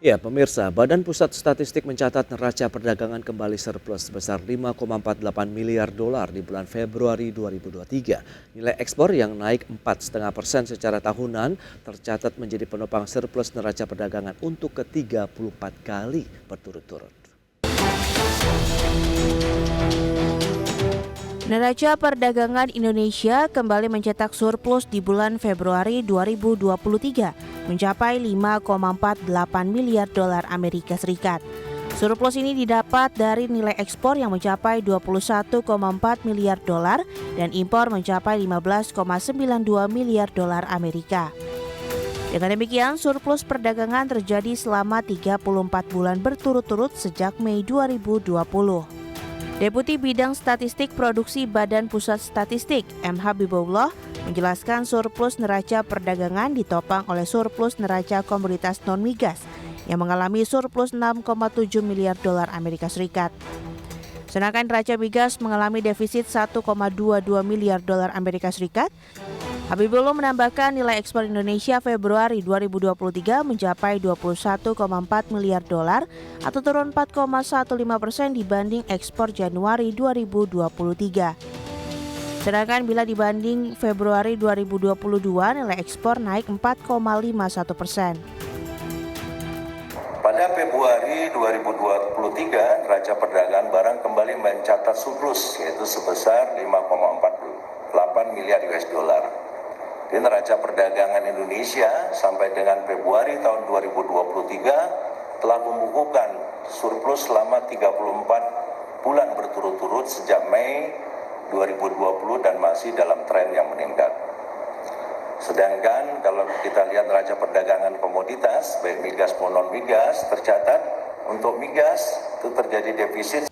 Ya, pemirsa, Badan Pusat Statistik mencatat neraca perdagangan kembali surplus sebesar 5,48 miliar dolar di bulan Februari 2023. Nilai ekspor yang naik 4,5% secara tahunan tercatat menjadi penopang surplus neraca perdagangan untuk ke-34 kali berturut-turut. Neraca perdagangan Indonesia kembali mencetak surplus di bulan Februari 2023, mencapai 5,48 miliar dolar Amerika Serikat. Surplus ini didapat dari nilai ekspor yang mencapai 21,4 miliar dolar dan impor mencapai 15,92 miliar dolar Amerika. Dengan demikian, surplus perdagangan terjadi selama 34 bulan berturut-turut sejak Mei 2020. Deputi Bidang Statistik Produksi Badan Pusat Statistik, M. Habibullah, menjelaskan surplus neraca perdagangan ditopang oleh surplus neraca komoditas non-migas yang mengalami surplus 6,7 miliar dolar Amerika Serikat. Sedangkan neraca migas mengalami defisit 1,22 miliar dolar Amerika Serikat. Habibullah menambahkan nilai ekspor Indonesia Februari 2023 mencapai 21,4 miliar dolar atau turun 4,15% dibanding ekspor Januari 2023. Sedangkan bila dibanding Februari 2022 nilai ekspor naik 4,51%. Pada Februari 2023, neraca perdagangan barang kembali mencatat surplus yaitu sebesar 5,48 miliar US dollar. Di neraca perdagangan Indonesia sampai dengan Februari tahun 2023 telah membukukan surplus selama 34 bulan berturut-turut sejak Mei 2020 dan masih dalam tren yang meningkat. Sedangkan kalau kita lihat neraca perdagangan komoditas baik migas maupun non-migas tercatat untuk migas itu terjadi defisit.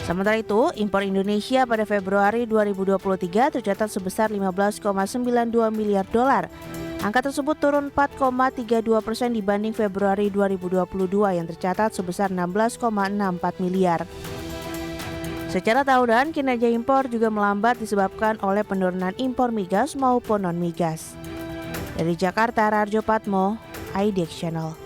Sementara itu, impor Indonesia pada Februari 2023 tercatat sebesar 15,92 miliar dolar. Angka tersebut turun 4,32% dibanding Februari 2022 yang tercatat sebesar 16,64 miliar. Secara tahunan, kinerja impor juga melambat disebabkan oleh penurunan impor migas maupun non-migas. Dari Jakarta, Rarjo Patmo, IDX Channel.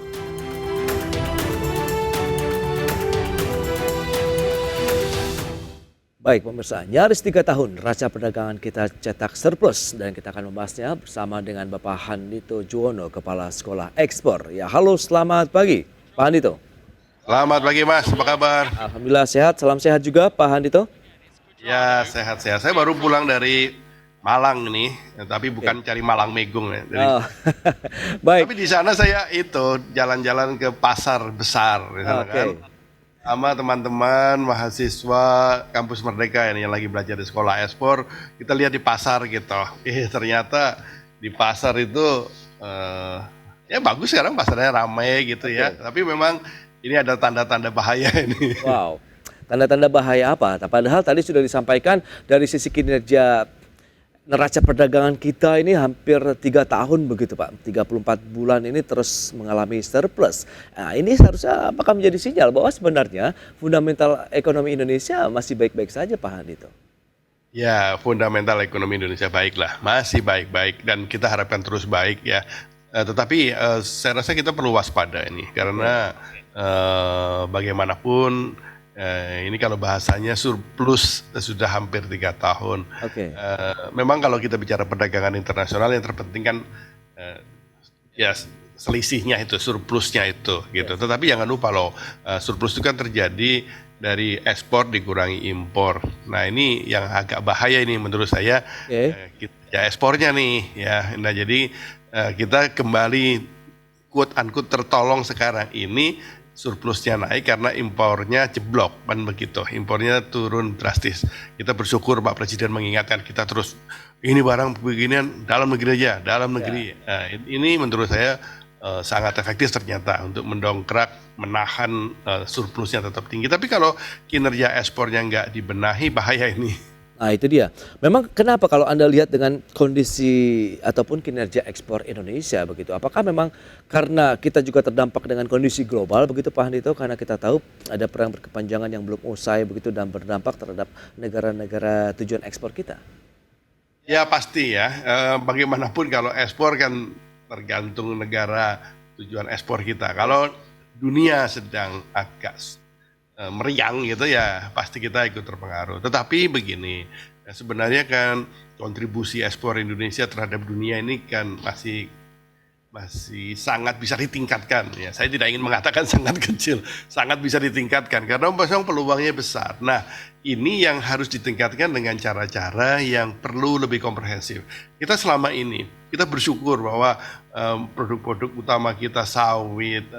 Baik pemirsa, nyaris 3 tahun neraca perdagangan kita cetak surplus dan kita akan membahasnya bersama dengan Bapak Handito Juwono, Kepala Sekolah Ekspor. Ya, halo, selamat pagi Pak Handito. Selamat pagi Mas, apa kabar? Alhamdulillah sehat, salam sehat juga Pak Handito. Ya sehat-sehat, saya baru pulang dari Malang nih, tapi bukan cari Malang Megung ya. Baik. Tapi di sana saya itu jalan-jalan ke pasar besar, kan? Sama teman-teman mahasiswa kampus Merdeka yang lagi belajar di sekolah ekspor, kita lihat di pasar gitu. Ternyata di pasar itu ya bagus, sekarang pasarnya ramai gitu ya. Tapi memang ini ada tanda-tanda bahaya ini. Wow, tanda-tanda bahaya apa? Padahal tadi sudah disampaikan dari sisi kinerja neraca perdagangan kita ini hampir 3 tahun begitu Pak, 34 bulan ini terus mengalami surplus. Nah ini seharusnya apakah menjadi sinyal bahwa sebenarnya fundamental ekonomi Indonesia masih baik-baik saja Pak Handito? Ya, fundamental ekonomi Indonesia baiklah, masih baik-baik dan kita harapkan terus baik ya. Tetapi saya rasa kita perlu waspada ini karena bagaimanapun ini kalau bahasanya surplus sudah hampir 3 tahun. Memang kalau kita bicara perdagangan internasional yang terpenting kan ya selisihnya itu, surplusnya itu gitu. Tetapi jangan lupa loh, surplus itu kan terjadi dari ekspor dikurangi impor. Nah ini yang agak bahaya ini menurut saya. Ya ekspornya nih ya. Nah jadi kita kembali quote unquote tertolong sekarang ini. Surplusnya naik karena impornya jeblok, kan begitu. Impornya turun drastis. Kita bersyukur Pak Presiden mengingatkan kita terus, ini barang beginian dalam negeri aja, dalam negeri. Nah, ini menurut saya sangat efektif ternyata untuk mendongkrak, menahan surplusnya tetap tinggi. Tapi kalau kinerja ekspornya nggak dibenahi, bahaya ini. Nah itu dia. Memang kenapa kalau Anda lihat dengan kondisi ataupun kinerja ekspor Indonesia begitu, apakah memang karena kita juga terdampak dengan kondisi global begitu Pak Handito, karena kita tahu ada perang berkepanjangan yang belum usai begitu dan berdampak terhadap negara-negara tujuan ekspor kita? Ya pasti ya, bagaimanapun kalau ekspor kan tergantung negara tujuan ekspor kita. Kalau dunia sedang agak meriang gitu ya pasti kita ikut terpengaruh. Tetapi begini, sebenarnya kan kontribusi ekspor Indonesia terhadap dunia ini kan masih sangat bisa ditingkatkan ya. Saya tidak ingin mengatakan sangat kecil, sangat bisa ditingkatkan karena memang peluangnya besar. Nah, ini yang harus ditingkatkan dengan cara-cara yang perlu lebih komprehensif. Kita selama ini kita bersyukur bahwa produk-produk utama kita sawit,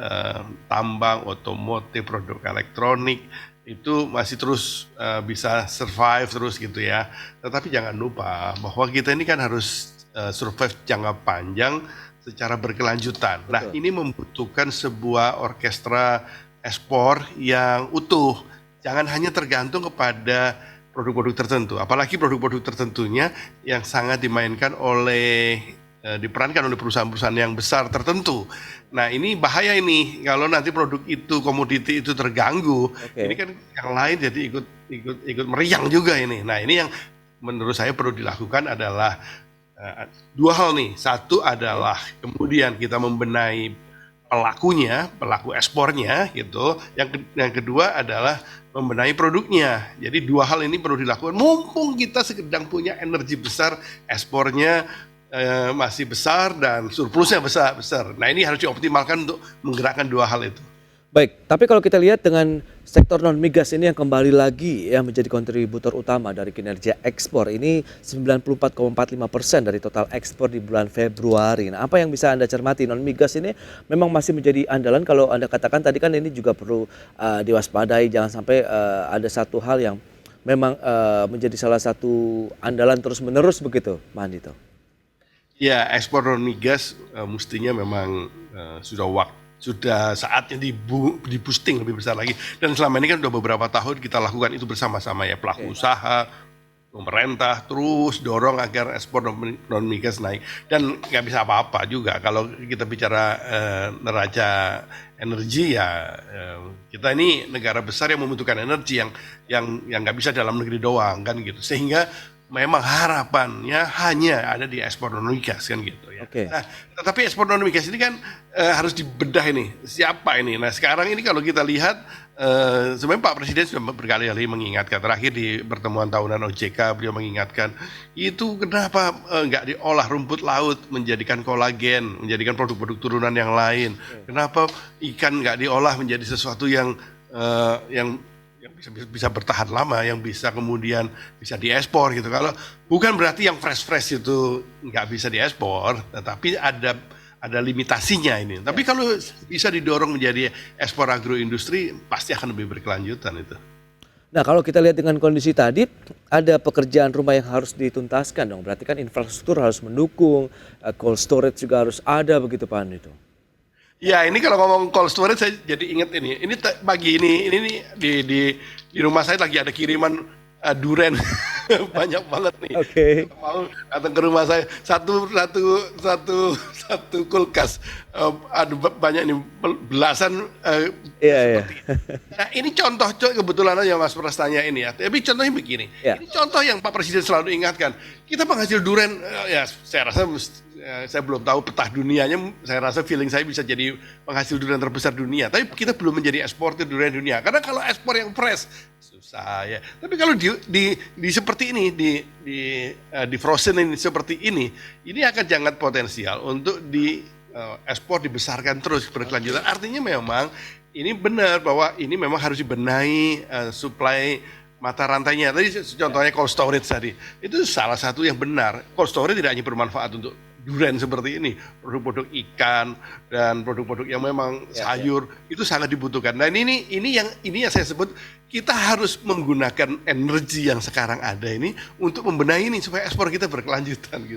tambang, otomotif, produk elektronik itu masih terus bisa survive terus gitu ya. Tetapi jangan lupa bahwa kita ini kan harus survive jangka panjang secara berkelanjutan. Betul. Nah, ini membutuhkan sebuah orkestra ekspor yang utuh. Jangan hanya tergantung kepada produk-produk tertentu, apalagi produk-produk tertentunya yang sangat dimainkan diperankan oleh perusahaan-perusahaan yang besar tertentu. Nah, ini bahaya ini kalau nanti produk itu, komoditi itu terganggu. Ini kan yang lain jadi ikut meriang juga ini. Nah, ini yang menurut saya perlu dilakukan adalah dua hal nih. Satu adalah kemudian kita membenahi pelaku ekspornya gitu. Yang kedua adalah membenahi produknya. Jadi dua hal ini perlu dilakukan. Mumpung kita sedang punya energi besar, ekspornya masih besar dan surplusnya besar. Nah, ini harus dioptimalkan untuk menggerakkan dua hal itu. Baik, tapi kalau kita lihat dengan sektor non-migas ini yang kembali lagi ya menjadi kontributor utama dari kinerja ekspor, ini 94,45% dari total ekspor di bulan Februari. Nah, apa yang bisa Anda cermati? Non-migas ini memang masih menjadi andalan. Kalau Anda katakan tadi kan ini juga perlu diwaspadai, jangan sampai ada satu hal yang memang menjadi salah satu andalan terus-menerus begitu, Pak Andito. Ya, ekspor non-migas mestinya memang sudah saatnya di-boosting lebih besar lagi. Dan selama ini kan sudah beberapa tahun kita lakukan itu bersama-sama ya, pelaku usaha, pemerintah terus dorong agar ekspor non-migas naik. Dan nggak bisa apa-apa juga kalau kita bicara neraca energi ya, kita ini negara besar yang membutuhkan energi yang nggak bisa dalam negeri doang kan gitu. Sehingga memang harapannya hanya ada di ekspor non-migas kan gitu ya. Nah, tetapi ekspor non-migas ini kan harus dibedah ini. Siapa ini? Nah, sekarang ini kalau kita lihat sebenarnya Pak Presiden sudah berkali-kali mengingatkan. Terakhir di pertemuan tahunan OJK beliau mengingatkan itu kenapa nggak diolah rumput laut menjadikan kolagen, menjadikan produk-produk turunan yang lain. Kenapa ikan nggak diolah menjadi sesuatu yang bisa bertahan lama, yang bisa kemudian bisa diekspor gitu. Kalau bukan berarti yang fresh itu nggak bisa diekspor, tetapi ada limitasinya ini. Tapi kalau bisa didorong menjadi ekspor agroindustri, pasti akan lebih berkelanjutan itu. Nah, kalau kita lihat dengan kondisi tadi, ada pekerjaan rumah yang harus dituntaskan dong. Berarti kan infrastruktur harus mendukung, cold storage juga harus ada begitu Pak Andito. Ya, ini kalau ngomong cold storage saya jadi ingat ini. Ini pagi ini di rumah saya lagi ada kiriman durian banyak banget nih. Mau datang ke rumah saya satu kulkas ada banyak nih belasan seperti ini. Nah, ini contoh kebetulan aja Mas Pras tanya ini ya. Tapi contohnya begini. Ini contoh yang Pak Presiden selalu ingatkan. Kita penghasil durian ya saya rasa saya belum tahu petah dunianya, saya rasa feeling saya bisa jadi penghasil durian terbesar dunia. Tapi kita belum menjadi eksportir durian dunia. Karena kalau ekspor yang fresh susah ya. Tapi kalau di seperti ini, di frozen ini seperti ini akan sangat potensial untuk ekspor dibesarkan terus berkelanjutan. Artinya memang ini benar bahwa ini memang harus dibenahi supply mata rantainya. Tadi contohnya cold storage tadi. Itu salah satu yang benar. Cold storage tidak hanya bermanfaat untuk durian seperti ini, produk-produk ikan dan produk-produk yang memang sayur itu sangat dibutuhkan. Nah, ini yang saya sebut kita harus menggunakan energi yang sekarang ada ini untuk membenahi ini supaya ekspor kita berkelanjutan gitu.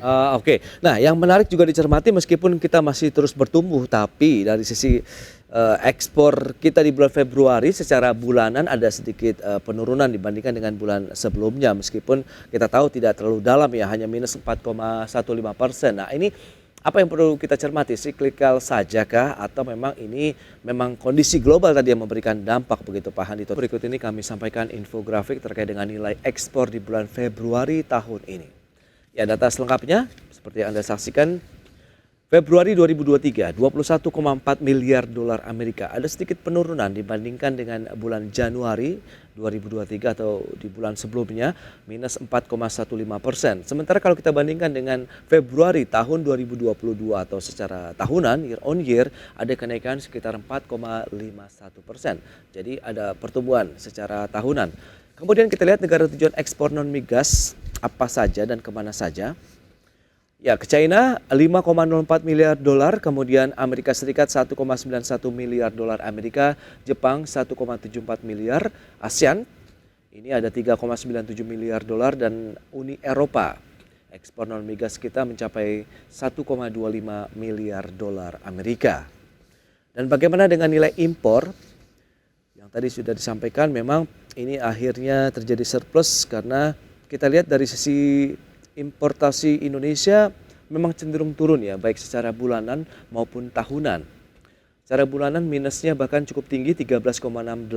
Nah, yang menarik juga dicermati meskipun kita masih terus bertumbuh, tapi dari sisi ekspor kita di bulan Februari secara bulanan ada sedikit penurunan dibandingkan dengan bulan sebelumnya, meskipun kita tahu tidak terlalu dalam ya, hanya minus 4,15%. Nah, ini apa yang perlu kita cermati, siklikal saja kah atau memang ini kondisi global tadi yang memberikan dampak begitu Pak Andito? Berikut ini kami sampaikan infografik terkait dengan nilai ekspor di bulan Februari tahun ini. Ya, data selengkapnya seperti yang Anda saksikan. Februari 2023, 21,4 miliar dolar Amerika. Ada sedikit penurunan dibandingkan dengan bulan Januari 2023 atau di bulan sebelumnya, minus 4,15%. Sementara kalau kita bandingkan dengan Februari tahun 2022 atau secara tahunan, year on year, ada kenaikan sekitar 4,51%. Jadi ada pertumbuhan secara tahunan. Kemudian kita lihat negara tujuan ekspor non-migas apa saja dan kemana saja. Ya, ke China 5,04 miliar dolar, kemudian Amerika Serikat 1,91 miliar dolar Amerika, Jepang 1,74 miliar, ASEAN ini ada 3,97 miliar dolar dan Uni Eropa. Ekspor non migas kita mencapai 1,25 miliar dolar Amerika. Dan bagaimana dengan nilai impor? Yang tadi sudah disampaikan, memang ini akhirnya terjadi surplus karena kita lihat dari sisi importasi Indonesia memang cenderung turun ya, baik secara bulanan maupun tahunan. Secara bulanan minusnya bahkan cukup tinggi 13,68%,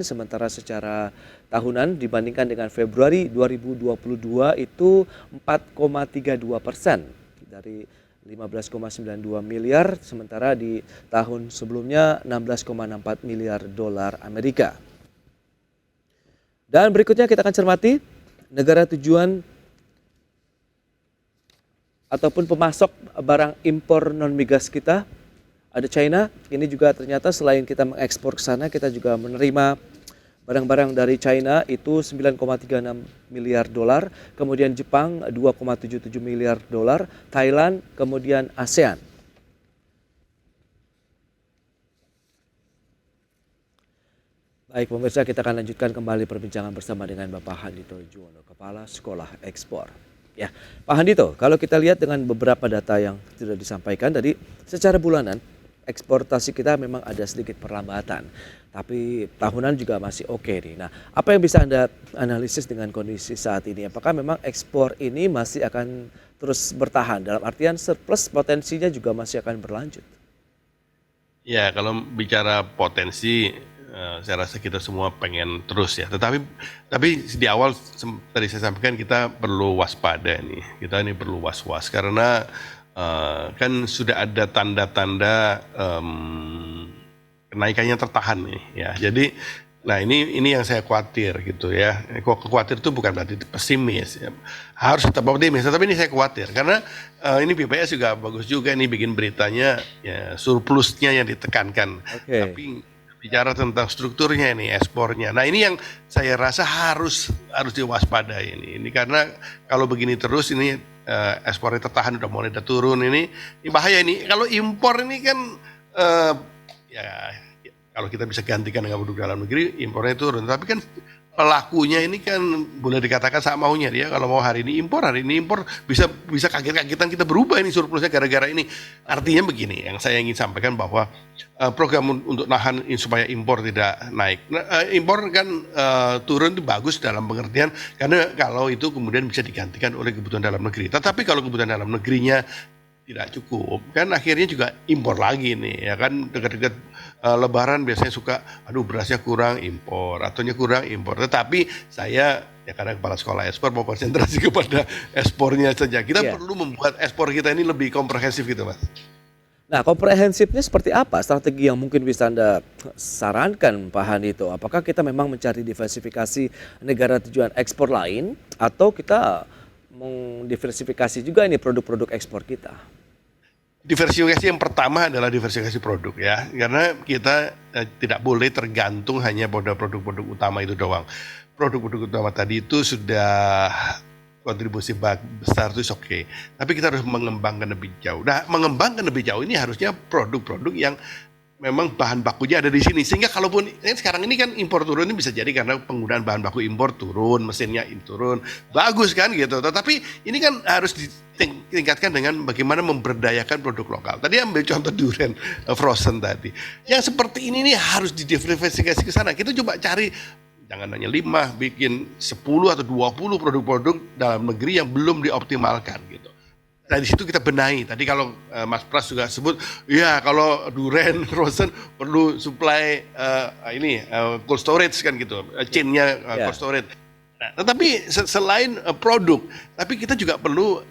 sementara secara tahunan dibandingkan dengan Februari 2022 itu 4,32%, dari 15,92 miliar, sementara di tahun sebelumnya 16,64 miliar dolar Amerika. Dan berikutnya kita akan cermati negara tujuan ataupun pemasok barang impor non migas kita. Ada China, ini juga ternyata selain kita mengekspor ke sana, kita juga menerima barang-barang dari China itu 9,36 miliar dolar, kemudian Jepang 2,77 miliar dolar, Thailand, kemudian ASEAN. Baik pemirsa, kita akan lanjutkan kembali perbincangan bersama dengan Bapak Handito Juwono, Kepala Sekolah Ekspor. Ya, Pak Handito, kalau kita lihat dengan beberapa data yang sudah disampaikan tadi, secara bulanan eksportasi kita memang ada sedikit perlambatan, tapi tahunan juga masih oke nih. Nah, apa yang bisa Anda analisis dengan kondisi saat ini? Apakah memang ekspor ini masih akan terus bertahan? Dalam artian surplus potensinya juga masih akan berlanjut? Ya, kalau bicara potensi, saya rasa kita semua pengen terus ya. Tapi di awal tadi saya sampaikan kita perlu waspada nih. Kita ini perlu was-was karena kan sudah ada tanda-tanda kenaikannya tertahan nih ya. Jadi nah ini yang saya khawatir gitu ya. Khawatir itu bukan berarti pesimis ya. Harus tetap optimis, tapi ini saya khawatir karena ini BPS juga bagus juga nih bikin beritanya ya, surplusnya yang ditekankan. Okay. Tapi bicara tentang strukturnya ini, ekspornya. Nah ini yang saya rasa harus diwaspadai ini karena kalau begini terus ini ekspornya tertahan, udah mulai turun ini bahaya ini. Kalau impor ini kan ya kalau kita bisa gantikan dengan produk dalam negeri, impornya turun. Tapi kan pelakunya ini kan boleh dikatakan sama maunya dia. Kalau mau hari ini impor bisa kaget-kagetan kita berubah ini surplusnya gara-gara ini. Artinya begini, yang saya ingin sampaikan bahwa program untuk nahan supaya impor tidak naik. Impor kan turun itu bagus dalam pengertian karena kalau itu kemudian bisa digantikan oleh kebutuhan dalam negeri. Tetapi kalau kebutuhan dalam negerinya tidak cukup, kan akhirnya juga impor lagi nih, ya kan dekat-dekat Lebaran biasanya suka, aduh berasnya kurang impor, ataunya kurang impor. Tetapi saya ya karena kepala sekolah ekspor mau konsentrasi kepada ekspornya saja. Kita perlu membuat ekspor kita ini lebih komprehensif gitu, Mas. Nah, komprehensifnya seperti apa strategi yang mungkin bisa Anda sarankan Pak Handito? Apakah kita memang mencari diversifikasi negara tujuan ekspor lain atau kita mendiversifikasi juga ini produk-produk ekspor kita? Diversifikasi yang pertama adalah diversifikasi produk ya, karena kita tidak boleh tergantung hanya pada produk-produk utama itu doang. Produk-produk utama tadi itu sudah kontribusi besar itu oke, tapi kita harus mengembangkan lebih jauh. Nah, mengembangkan lebih jauh ini harusnya produk-produk yang memang bahan bakunya ada di sini, sehingga kalaupun sekarang ini kan impor turun ini bisa jadi karena penggunaan bahan baku impor turun, mesinnya turun, bagus kan gitu. Tetapi ini kan harus ditingkatkan dengan bagaimana memberdayakan produk lokal. Tadi ambil contoh durian frozen tadi, yang seperti ini nih harus didiversifikasi ke sana. Kita coba cari, jangan hanya 5, bikin 10 atau 20 produk-produk dalam negeri yang belum dioptimalkan gitu. Nah di situ kita benahi. Tadi kalau Mas Pras juga sebut, ya kalau durian frozen perlu supply cold storage kan gitu, chain-nya cold storage. Nah, tetapi selain produk, tapi kita juga perlu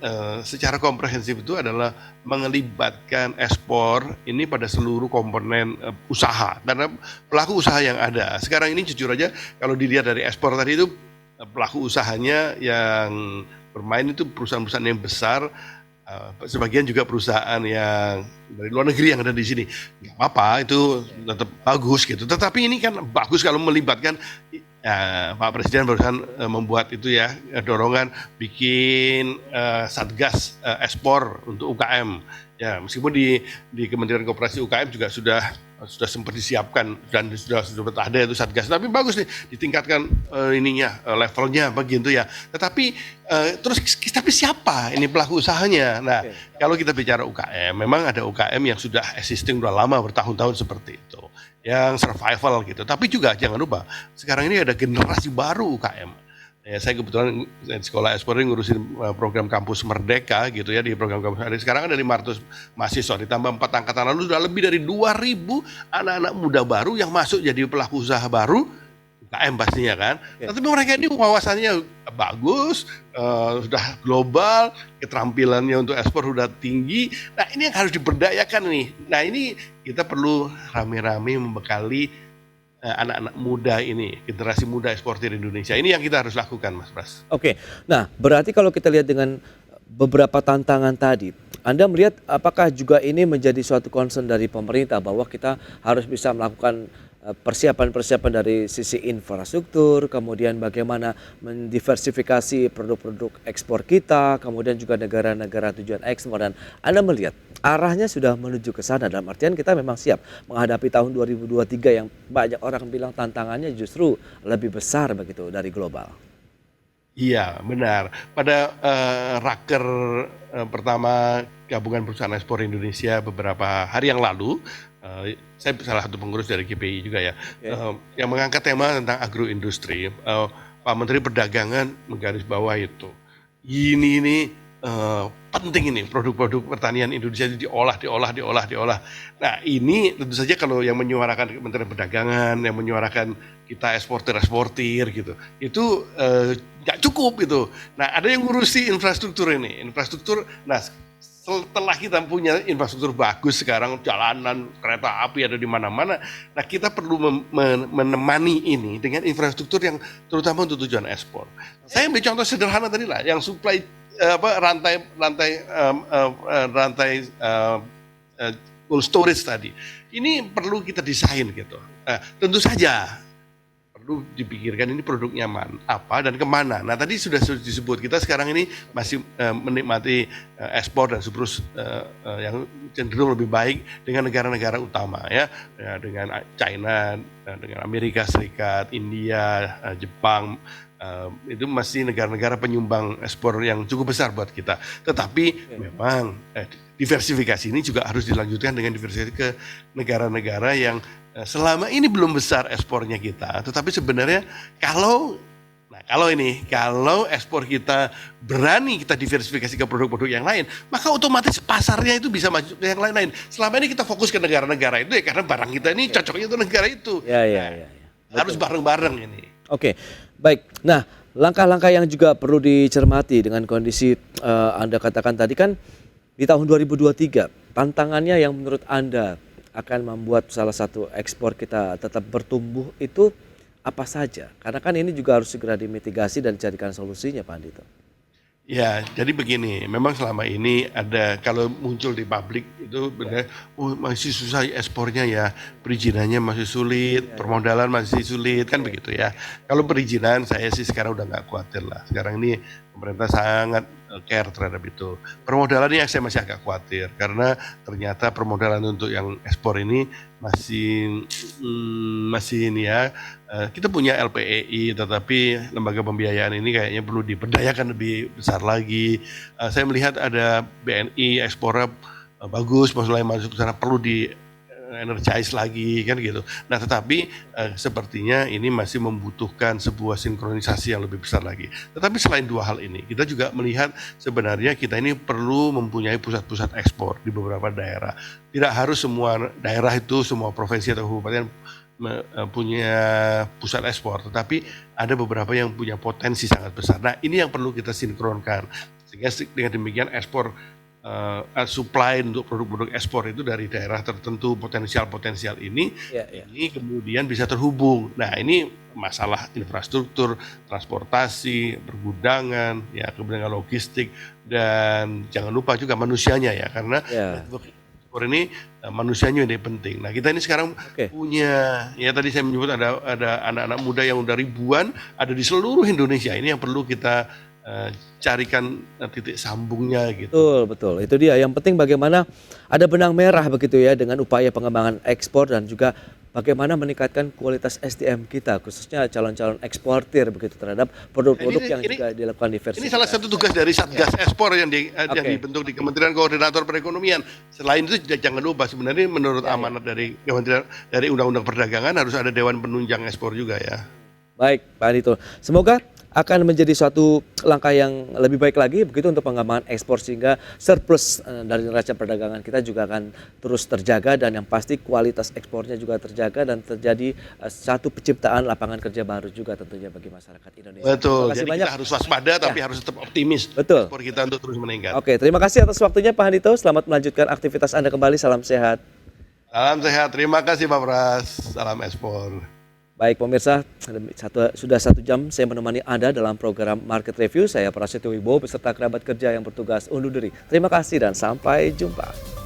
secara komprehensif itu adalah melibatkan ekspor ini pada seluruh komponen usaha. Karena pelaku usaha yang ada sekarang ini jujur aja kalau dilihat dari ekspor tadi itu pelaku usahanya yang bermain itu perusahaan-perusahaan yang besar. Sebagian juga perusahaan yang dari luar negeri yang ada di sini, nggak apa-apa itu tetap bagus gitu. Tetapi ini kan bagus kalau melibatkan Pak Presiden barusan membuat itu ya dorongan bikin satgas ekspor untuk UKM. Ya meskipun di Kementerian Koperasi UKM juga sudah sempat disiapkan dan sudah ada itu satgas. Tapi bagus nih ditingkatkan levelnya begitu ya. Tetapi tapi siapa ini pelaku usahanya? Nah, kalau kita bicara UKM, memang ada UKM yang sudah existing udah lama bertahun-tahun seperti itu, yang survival gitu. Tapi juga jangan lupa sekarang ini ada generasi baru UKM. Ya, saya kebetulan di sekolah ekspor ngurusin program kampus Merdeka gitu ya, di program kampus Merdeka. Sekarang ada 500 mahasiswa ditambah 4 angkatan lalu sudah lebih dari 2.000 anak-anak muda baru yang masuk jadi pelaku usaha baru UKM pastinya kan. Tapi mereka ini wawasannya bagus, sudah global, keterampilannya untuk ekspor sudah tinggi. Nah, ini yang harus diberdayakan nih. Nah, ini kita perlu rame-rame membekali anak-anak muda ini, generasi muda eksportir Indonesia. Ini yang kita harus lakukan, Mas Pras. Oke, nah berarti kalau kita lihat dengan beberapa tantangan tadi, Anda melihat apakah juga ini menjadi suatu concern dari pemerintah bahwa kita harus bisa melakukan persiapan-persiapan dari sisi infrastruktur, kemudian bagaimana mendiversifikasi produk-produk ekspor kita, kemudian juga negara-negara tujuan ekspor, dan Anda melihat arahnya sudah menuju ke sana, dalam artian kita memang siap menghadapi tahun 2023 yang banyak orang bilang tantangannya justru lebih besar begitu dari global. Iya, benar. Pada raker pertama Gabungan Perusahaan Ekspor Indonesia beberapa hari yang lalu, saya salah satu pengurus dari GPI juga ya, yang mengangkat tema tentang agroindustri. Pak Menteri Perdagangan menggarisbawahi itu. Ini penting ini produk-produk pertanian Indonesia itu diolah. Nah, ini tentu saja kalau yang menyuarakan Kementerian Perdagangan, yang menyuarakan kita eksportir gitu, itu nggak cukup gitu. Nah, ada yang ngurusi infrastruktur ini, nah setelah kita punya infrastruktur bagus sekarang, jalanan, kereta api ada di mana-mana, nah kita perlu menemani ini dengan infrastruktur yang terutama untuk tujuan ekspor. Saya ambil contoh sederhana tadi lah, yang supply rantai cold storage tadi. Ini perlu kita desain gitu. Nah, tentu saja perlu dipikirkan ini produknya apa dan kemana. Nah tadi sudah disebut kita sekarang ini masih menikmati ekspor dan surplus yang cenderung lebih baik dengan negara-negara utama ya, dengan China, dengan Amerika Serikat, India, Jepang. Itu masih negara-negara penyumbang ekspor yang cukup besar buat kita. Tetapi memang diversifikasi ini juga harus dilanjutkan dengan diversifikasi ke negara-negara yang selama ini belum besar ekspornya kita. Tetapi sebenarnya kalau ekspor kita berani kita diversifikasi ke produk-produk yang lain, maka otomatis pasarnya itu bisa maju ke yang lain-lain. Selama ini kita fokus ke negara-negara itu ya karena barang kita ini cocoknya untuk negara itu. Ya. Harus bareng-bareng ini. Oke, baik. Nah, langkah-langkah yang juga perlu dicermati dengan kondisi Anda katakan tadi kan di tahun 2023, tantangannya yang menurut Anda akan membuat salah satu ekspor kita tetap bertumbuh itu apa saja? Karena kan ini juga harus segera dimitigasi dan dicarikan solusinya, Pak Andito. Ya, jadi begini, memang selama ini ada kalau muncul di publik itu benar, masih susah ekspornya ya, perizinannya masih sulit, permodalan masih sulit kan begitu ya. Kalau perizinan saya sih sekarang udah nggak khawatir lah. Sekarang ini pemerintah sangat care terhadap itu. Permodalannya saya masih agak khawatir karena ternyata permodalan untuk yang ekspor ini masih ini ya. Kita punya LPEI tetapi lembaga pembiayaan ini kayaknya perlu diberdayakan lebih besar lagi. Saya melihat ada BNI ekspornya bagus, mulai masuk ke sana, perlu di energize lagi kan gitu. Nah tetapi sepertinya ini masih membutuhkan sebuah sinkronisasi yang lebih besar lagi. Tetapi selain dua hal ini, kita juga melihat sebenarnya kita ini perlu mempunyai pusat-pusat ekspor di beberapa daerah. Tidak harus semua daerah itu, semua provinsi atau kabupaten punya pusat ekspor, tetapi ada beberapa yang punya potensi sangat besar. Nah, ini yang perlu kita sinkronkan, sehingga dengan demikian ekspor supply untuk produk-produk ekspor itu dari daerah tertentu potensial ini kemudian bisa terhubung. Nah, ini masalah infrastruktur, transportasi, pergudangan, ya kemudian logistik, dan jangan lupa juga manusianya ya, karena ekspor ini manusianya yang penting. Nah, kita ini sekarang punya, ya tadi saya menyebut ada anak-anak muda yang udah ribuan ada di seluruh Indonesia. Ini yang perlu kita carikan titik sambungnya gitu. Betul. Itu dia. Yang penting bagaimana ada benang merah begitu ya dengan upaya pengembangan ekspor dan juga bagaimana meningkatkan kualitas SDM kita, khususnya calon-calon eksportir begitu terhadap produk-produk yang juga dilakukan diversifikasi. Ini salah satu tugas dari Satgas Ekspor yang dibentuk di Kementerian Koordinator Perekonomian. Selain itu jangan lupa sebenarnya menurut amanat dari Kementerian dari Undang-Undang Perdagangan harus ada Dewan Penunjang Ekspor juga ya. Baik, Pak Andito. Semoga akan menjadi suatu langkah yang lebih baik lagi begitu untuk pengembangan ekspor, sehingga surplus dari neraca perdagangan kita juga akan terus terjaga, dan yang pasti kualitas ekspornya juga terjaga dan terjadi satu penciptaan lapangan kerja baru juga tentunya bagi masyarakat Indonesia. Betul. Jadi banyak. Kita harus waspada tapi harus tetap optimis. Betul. Ekspor kita untuk terus meningkat. Oke, terima kasih atas waktunya Pak Andito. Selamat melanjutkan aktivitas Anda kembali. Salam sehat. Salam sehat. Terima kasih Pak Pras. Salam ekspor. Baik pemirsa, sudah 1 jam saya menemani Anda dalam program Market Review. Saya Prasetyo Wibowo beserta kerabat kerja yang bertugas undur diri. Terima kasih dan sampai jumpa.